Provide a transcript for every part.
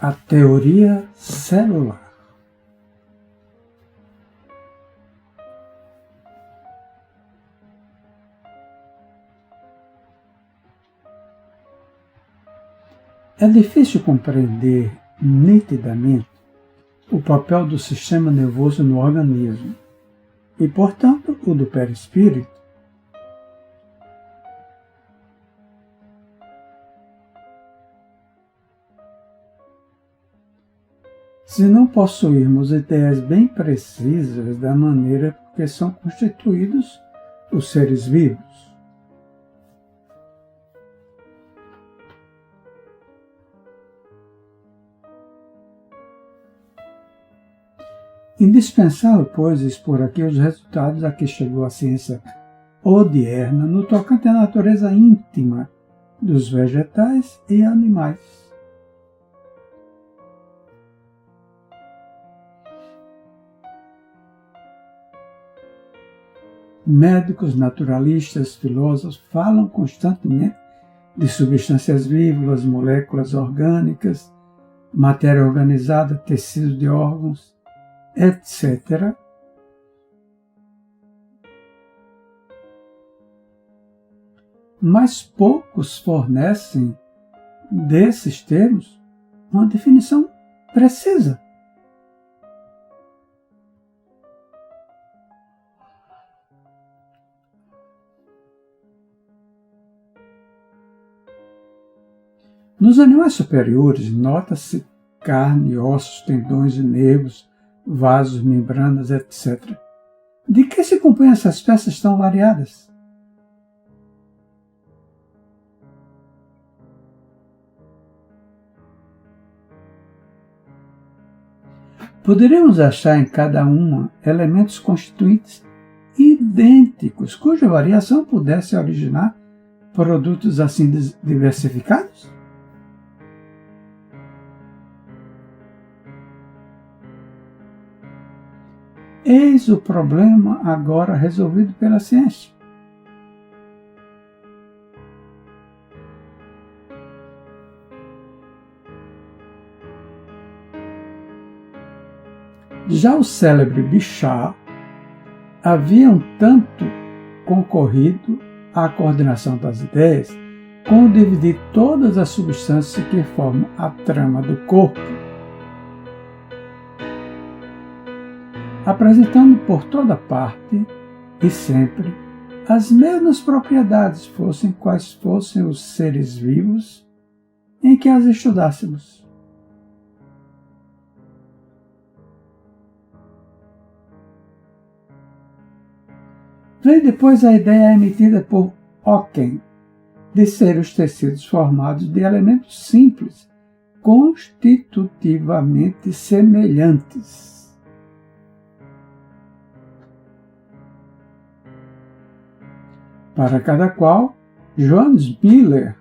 A teoria celular. É difícil compreender nitidamente o papel do sistema nervoso no organismo e, portanto, o do perispírito. Se não possuirmos ideias bem precisas da maneira por que são constituídos os seres vivos. Indispensável, pois, expor aqui os resultados a que chegou a ciência odierna no tocante à natureza íntima dos vegetais e animais. Médicos, naturalistas, filósofos falam constantemente de substâncias vivas, moléculas orgânicas, matéria organizada, tecidos de órgãos, etc. Mas poucos fornecem desses termos uma definição precisa. Nos animais superiores, nota-se carne, ossos, tendões e nervos, vasos, membranas, etc. De que se compõem essas peças tão variadas? Poderíamos achar em cada uma elementos constituintes idênticos, cuja variação pudesse originar produtos assim diversificados? Eis o problema agora resolvido pela ciência. Já o célebre Bichat havia um tanto concorrido à coordenação das ideias com o dividir todas as substâncias que formam a trama do corpo, apresentando por toda parte e sempre as mesmas propriedades, fossem quais fossem os seres vivos em que as estudássemos. Vem depois a ideia emitida por Oken de ser os tecidos formados de elementos simples, constitutivamente semelhantes. Para cada qual, Johannes Müller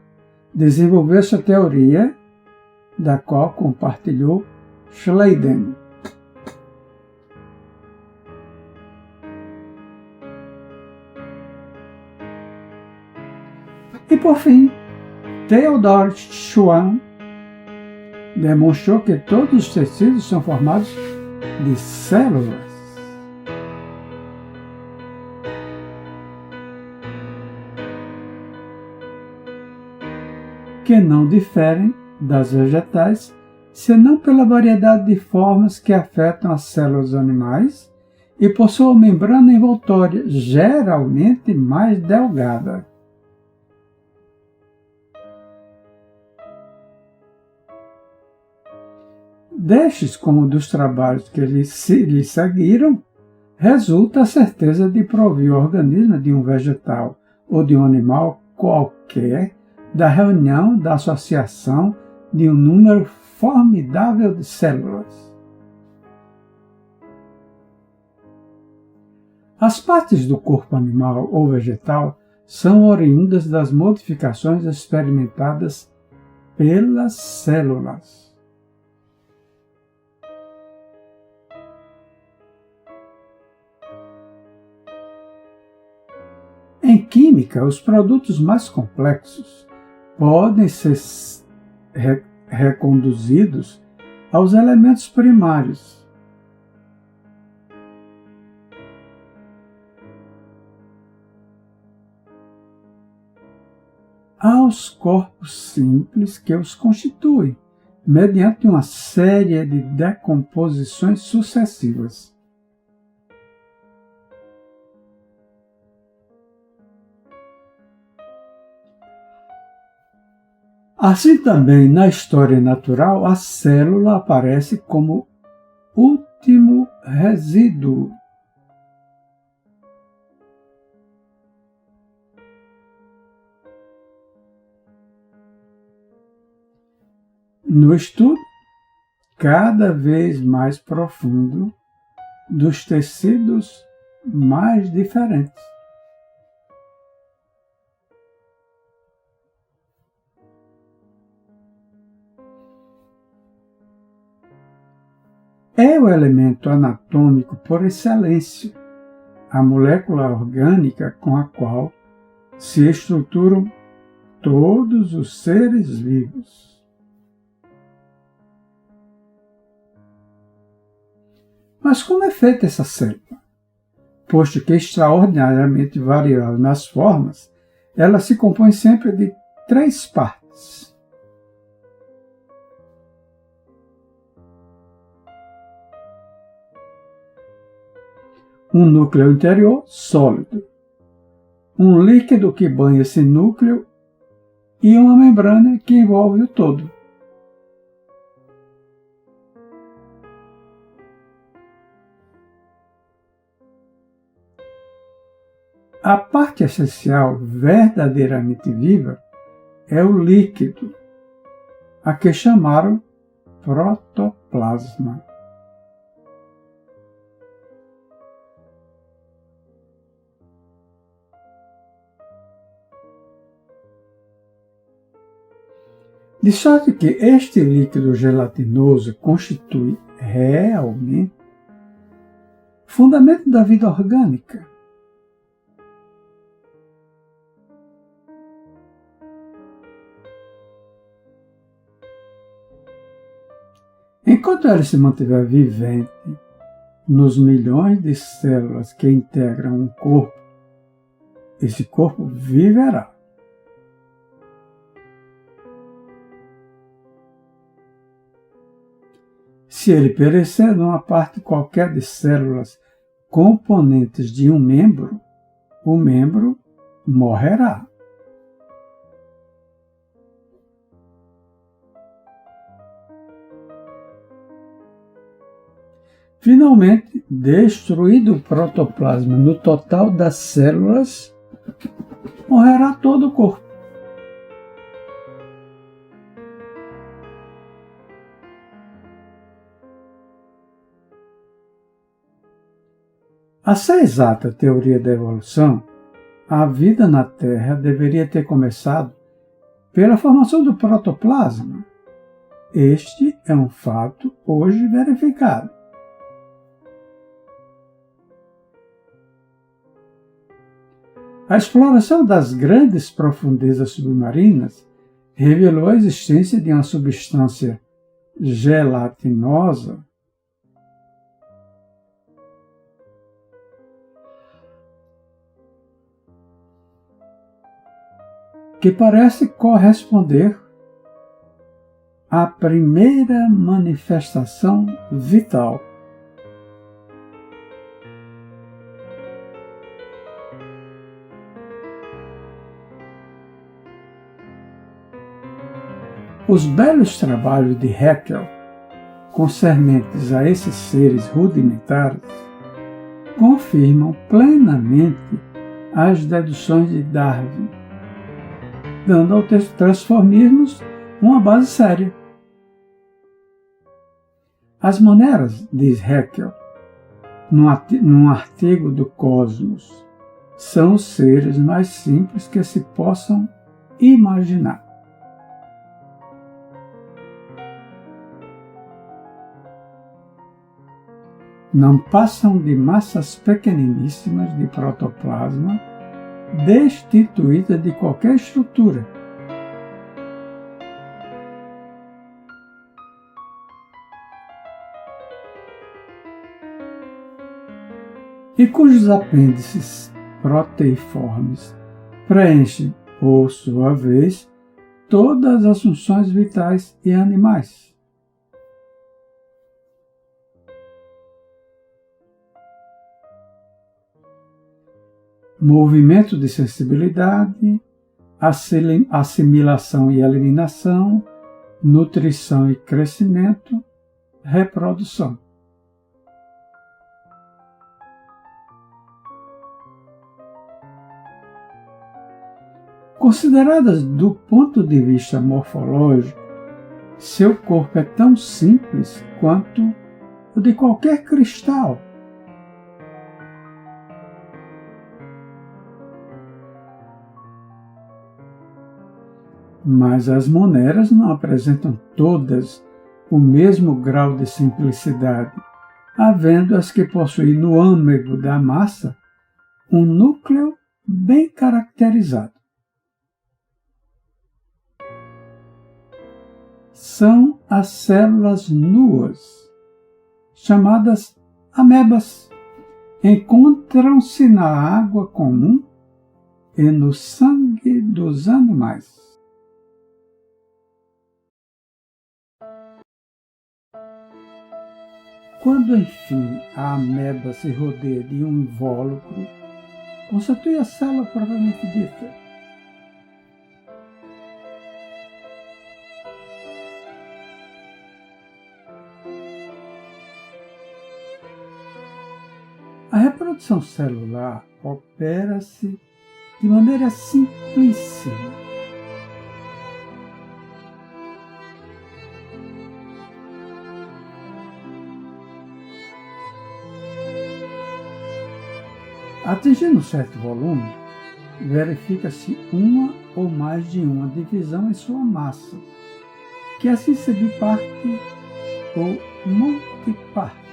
desenvolveu sua teoria, da qual compartilhou Schleiden. E por fim, Theodor Schwann demonstrou que todos os tecidos são formados de células. Que não diferem das vegetais, senão pela variedade de formas que afetam as células animais e por sua membrana envoltória, geralmente mais delgada. Destes, como dos trabalhos que lhe seguiram, resulta a certeza de provir o organismo de um vegetal ou de um animal qualquer da reunião, da associação de um número formidável de células. As partes do corpo animal ou vegetal são oriundas das modificações experimentadas pelas células. Em química, os produtos mais complexos podem ser reconduzidos aos elementos primários. Aos corpos simples que os constituem, mediante uma série de decomposições sucessivas. Assim também, na história natural, a célula aparece como último resíduo. No estudo cada vez mais profundo dos tecidos mais diferentes. É o elemento anatômico por excelência, a molécula orgânica com a qual se estruturam todos os seres vivos. Mas como é feita essa célula? Posto que é extraordinariamente variável nas formas, ela se compõe sempre de 3 partes. Um núcleo interior sólido, um líquido que banha esse núcleo e uma membrana que envolve o todo. A parte essencial verdadeiramente viva é o líquido, a que chamaram protoplasma. De sorte que este líquido gelatinoso constitui realmente o fundamento da vida orgânica. Enquanto ela se mantiver vivente nos milhões de células que integram um corpo, esse corpo viverá. Se ele perecer numa parte qualquer de células componentes de um membro, o membro morrerá. Finalmente, destruído o protoplasma no total das células, morrerá todo o corpo. A ser exata a teoria da evolução, a vida na Terra deveria ter começado pela formação do protoplasma. Este é um fato hoje verificado. A exploração das grandes profundezas submarinas revelou a existência de uma substância gelatinosa que parece corresponder à primeira manifestação vital. Os belos trabalhos de Haeckel, concernentes a esses seres rudimentares, confirmam plenamente as deduções de Darwin, dando ao transformismos uma base séria. As moneras, diz Haeckel, num artigo do Cosmos, são os seres mais simples que se possam imaginar. Não passam de massas pequeniníssimas de protoplasma, destituídas de qualquer estrutura. e cujos apêndices proteiformes preenchem, por sua vez, todas as funções vitais e animais. Movimento de sensibilidade, assimilação e eliminação, nutrição e crescimento, reprodução. Consideradas do ponto de vista morfológico, seu corpo é tão simples quanto o de qualquer cristal. Mas as moneras não apresentam todas o mesmo grau de simplicidade, havendo as que possuem no âmago da massa um núcleo bem caracterizado. São as células nuas, chamadas amebas. Encontram-se na água comum e no sangue dos animais. Quando, enfim, a ameba se rodeia de um invólucro, constitui a célula propriamente dita. A reprodução celular opera-se de maneira simplíssima. Atingindo um certo volume, verifica-se uma ou mais de uma divisão em sua massa, que assim se biparte ou multiparte.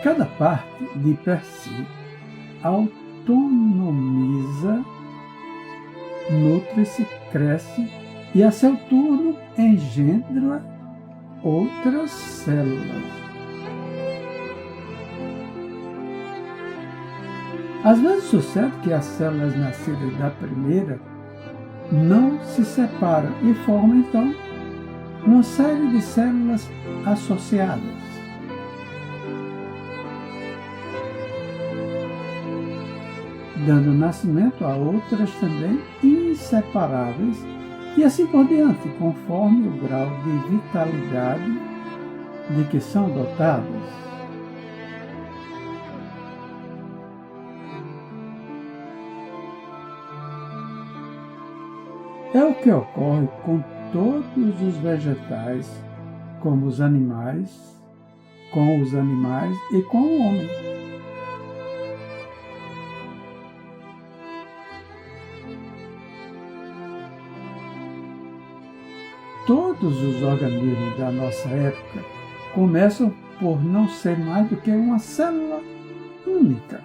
Cada parte, de per si, autonomiza, nutre-se, cresce e, a seu turno, engendra outras células. Às vezes sucede que as células nascidas da primeira não se separam e formam, então, uma série de células associadas. Dando nascimento a outras também inseparáveis, e assim por diante, conforme o grau de vitalidade de que são dotadas. É o que ocorre com todos os vegetais, com os animais e com o homem. Todos os organismos da nossa época começam por não ser mais do que uma célula única.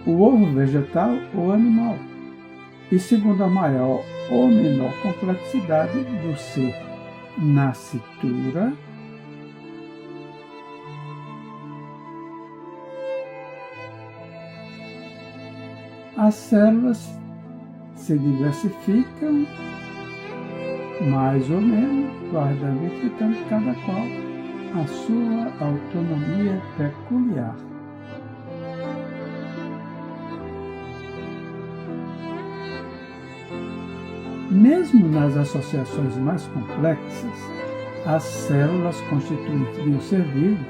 O ovo vegetal ou animal, e segundo a maior ou menor complexidade do ser nascitura, as células se diversificam mais ou menos, guardando, entretanto, cada qual a sua autonomia peculiar. Mesmo nas associações mais complexas, as células constituintes de um ser vivo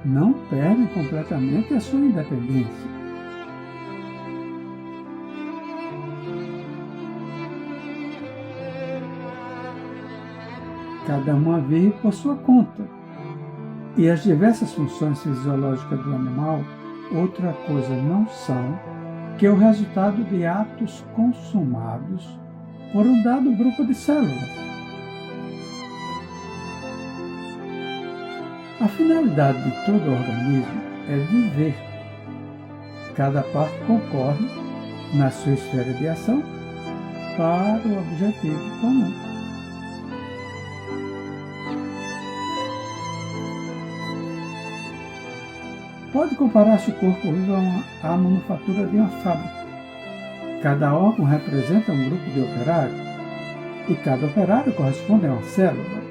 não perdem completamente a sua independência. Cada uma vive por sua conta, e as diversas funções fisiológicas do animal outra coisa não são que o resultado de atos consumados por um dado grupo de células. A finalidade de todo organismo é viver, Cada parte concorre, na sua esfera de ação, para o objetivo comum. Pode comparar-se o corpo vivo à manufatura de uma fábrica. Cada órgão representa um grupo de operários e cada operário corresponde a uma célula.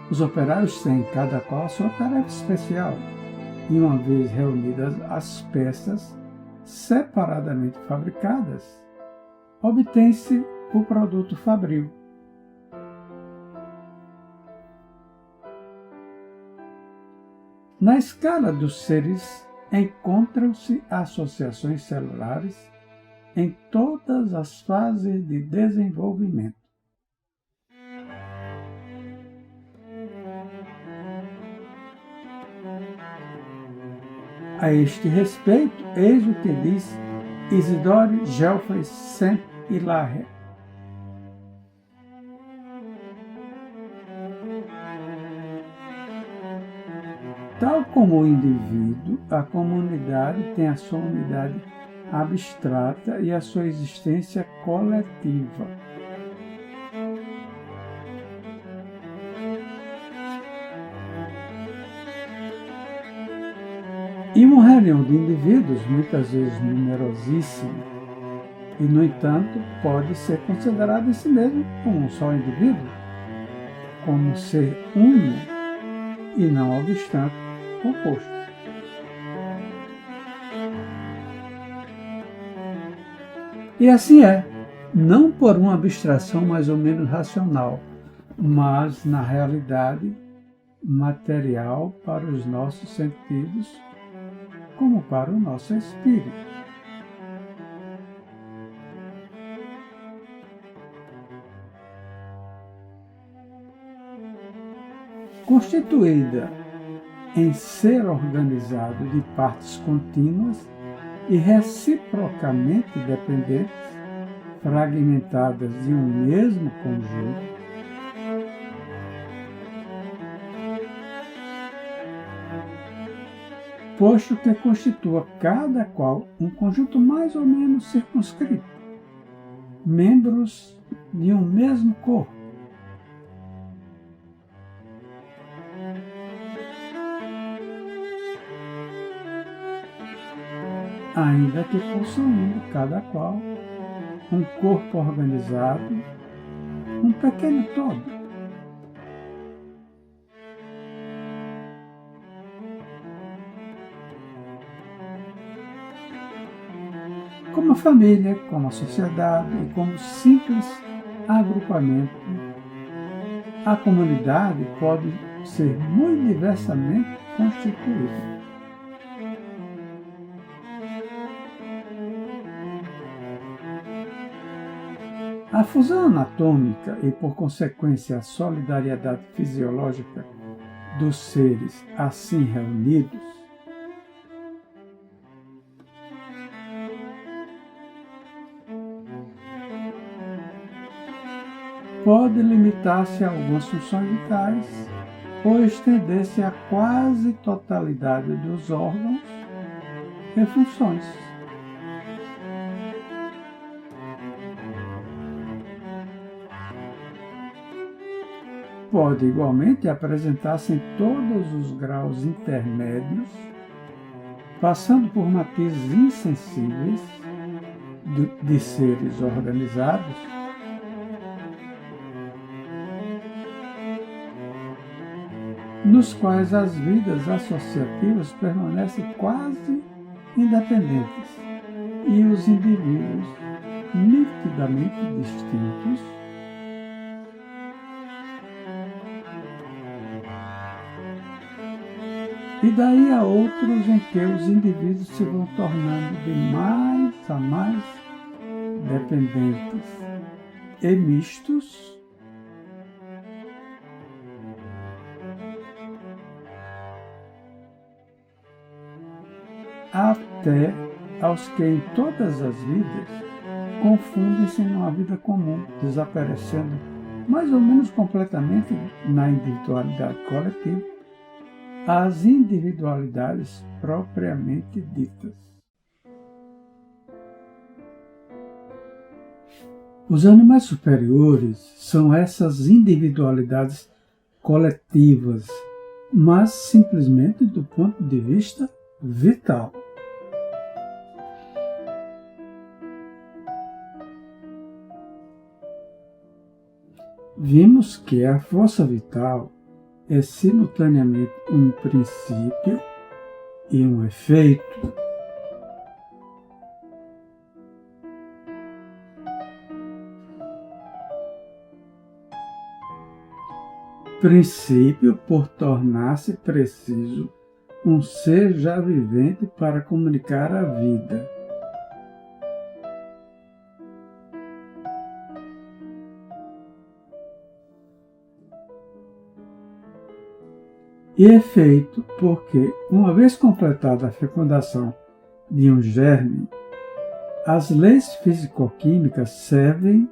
Os operários têm cada qual a sua tarefa especial e, uma vez reunidas as peças separadamente fabricadas, obtém-se o produto fabril. Na escala dos seres encontram-se associações celulares em todas as fases de desenvolvimento. A este respeito, eis o que diz Isidore Geoffroy Saint-Hilaire. Tal como o indivíduo, a comunidade tem a sua unidade abstrata e a sua existência coletiva. E uma reunião de indivíduos, muitas vezes numerosíssima, e, no entanto, pode ser considerada em si mesmo como um só indivíduo, como ser uno e não obstante composto. E assim é, não por uma abstração mais ou menos racional, mas na realidade material para os nossos sentidos, como para o nosso espírito. Constituída em ser organizado de partes contínuas e reciprocamente dependentes, fragmentadas de um mesmo conjunto, posto que constitua cada qual um conjunto mais ou menos circunscrito, membros de um mesmo corpo. Ainda que possuindo cada qual um corpo organizado, um pequeno todo. Como a família, como a sociedade e como simples agrupamento, a comunidade pode ser muito diversamente constituída. A fusão anatômica e, por consequência, a solidariedade fisiológica dos seres assim reunidos pode limitar-se a algumas funções vitais ou estender-se à quase totalidade dos órgãos e funções. Pode igualmente apresentar-se em todos os graus intermédios, passando por matizes insensíveis de seres organizados, nos quais as vidas associativas permanecem quase independentes e os indivíduos nitidamente distintos, e daí a outros em que os indivíduos se vão tornando de mais a mais dependentes e mistos, até aos que em todas as vidas confundem-se numa vida comum, desaparecendo mais ou menos completamente na individualidade coletiva as individualidades propriamente ditas. Os animais superiores são essas individualidades coletivas, mas simplesmente do ponto de vista vital. Vimos que a força vital é simultaneamente um princípio e um efeito. Princípio por tornar-se preciso um ser já vivente para comunicar a vida. E efeito porque, uma vez completada a fecundação de um germe, as leis físico-químicas servem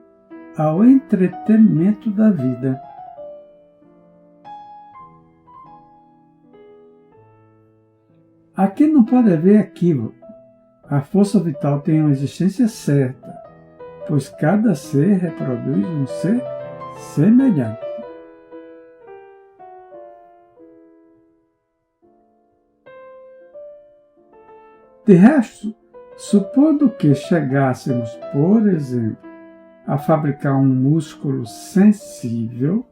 ao entretenimento da vida. Aqui não pode haver equívoco. A força vital tem uma existência certa, pois cada ser reproduz um ser semelhante. De resto, supondo que chegássemos, por exemplo, a fabricar um músculo sensível,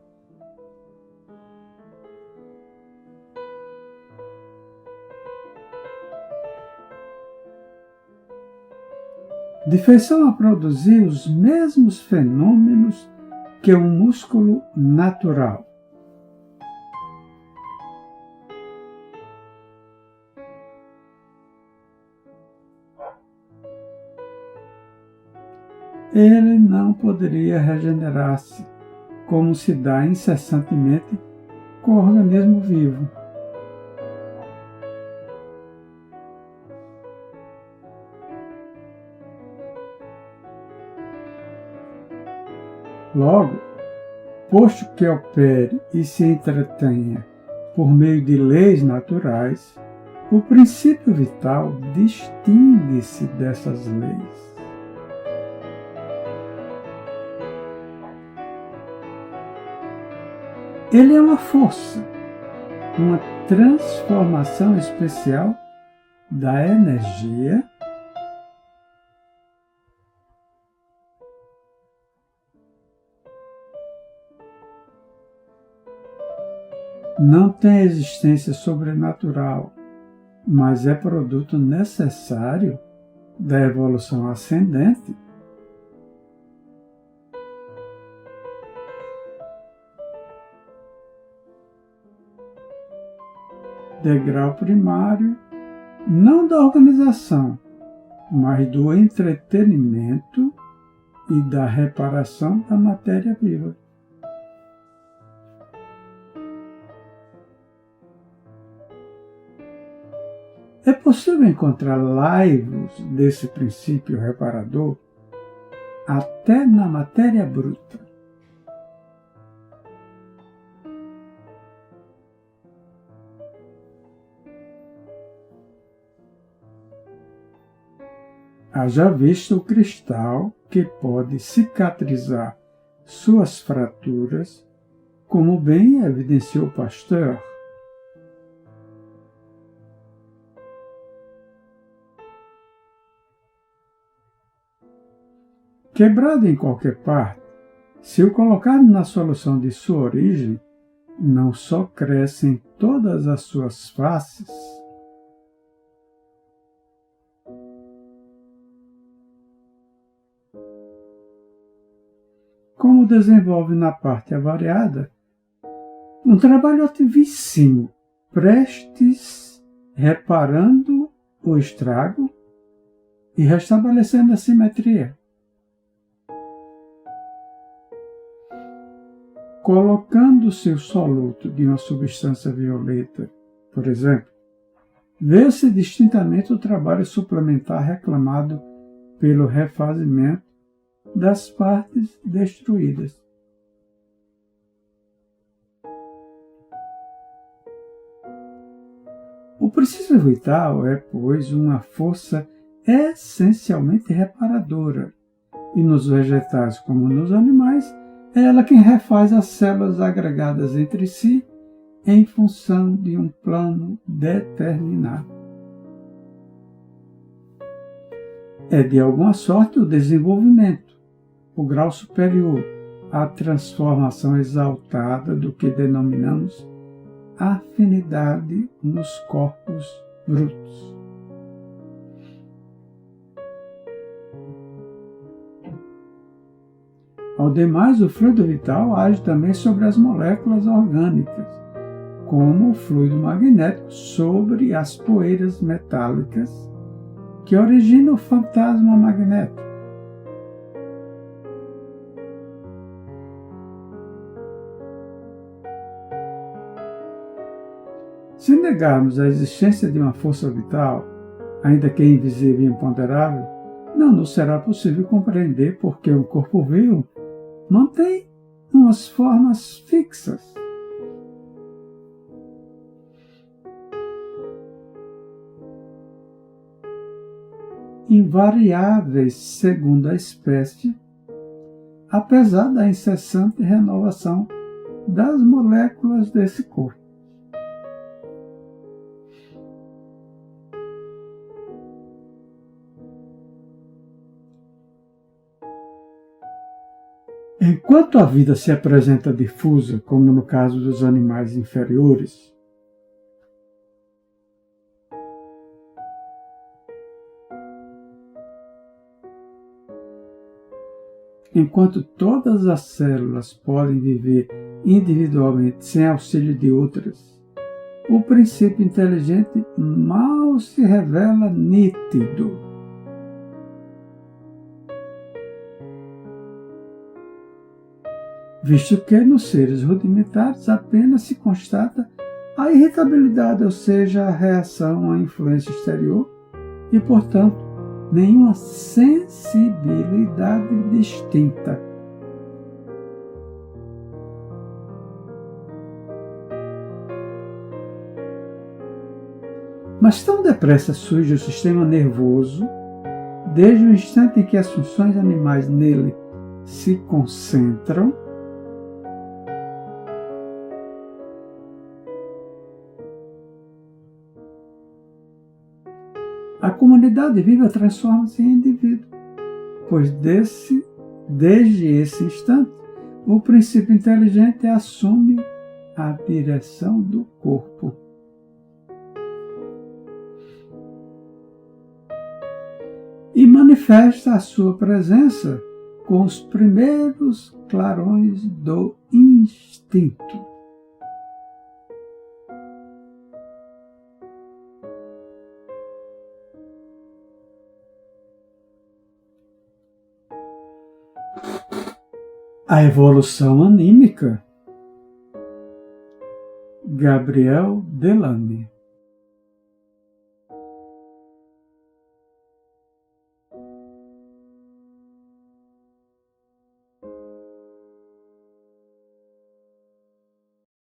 de feição a produzir os mesmos fenômenos que um músculo natural. Ele não poderia regenerar-se, como se dá incessantemente com o organismo vivo. Logo, posto que opere e se entretenha por meio de leis naturais, o princípio vital distingue-se dessas leis. Ele é uma força, uma transformação especial da energia não tem existência sobrenatural, mas é produto necessário da evolução ascendente. Degrau primário, não da organização, mas do entretenimento e da reparação da matéria viva. É possível encontrar laivos desse princípio reparador até na matéria bruta. Haja visto o cristal que pode cicatrizar suas fraturas, como bem evidenciou Pasteur. Quebrado em qualquer parte, se o colocado na solução de sua origem, não só cresce em todas as suas faces, como desenvolve na parte avariada um trabalho ativíssimo, prestes reparando o estrago e restabelecendo a simetria. Colocando-se o soluto de uma substância violeta, por exemplo, vê-se distintamente o trabalho suplementar reclamado pelo refazimento das partes destruídas. O princípio vital é, pois, uma força essencialmente reparadora, e nos vegetais como nos animais, é ela quem refaz as células agregadas entre si em função de um plano determinado. É de alguma sorte o desenvolvimento, o grau superior, a transformação exaltada do que denominamos afinidade nos corpos brutos. Ao demais, o fluido vital age também sobre as moléculas orgânicas, como o fluido magnético sobre as poeiras metálicas que origina o fantasma magnético. Se negarmos a existência de uma força vital, ainda que invisível e imponderável, não nos será possível compreender por que um corpo vivo mantém umas formas fixas. Invariáveis segundo a espécie, apesar da incessante renovação das moléculas desse corpo. Enquanto a vida se apresenta difusa, como no caso dos animais inferiores, enquanto todas as células podem viver individualmente sem auxílio de outras, o princípio inteligente mal se revela nítido. Visto que nos seres rudimentares apenas se constata a irritabilidade, ou seja, a reação à influência exterior, e, portanto, nenhuma sensibilidade distinta. Mas tão depressa surge o sistema nervoso, desde o instante em que as funções animais nele se concentram, a comunidade viva transforma-se em indivíduo, pois desde esse instante, o princípio inteligente assume a direção do corpo. E manifesta a sua presença com os primeiros clarões do instinto. A evolução anímica. Gabriel Delany.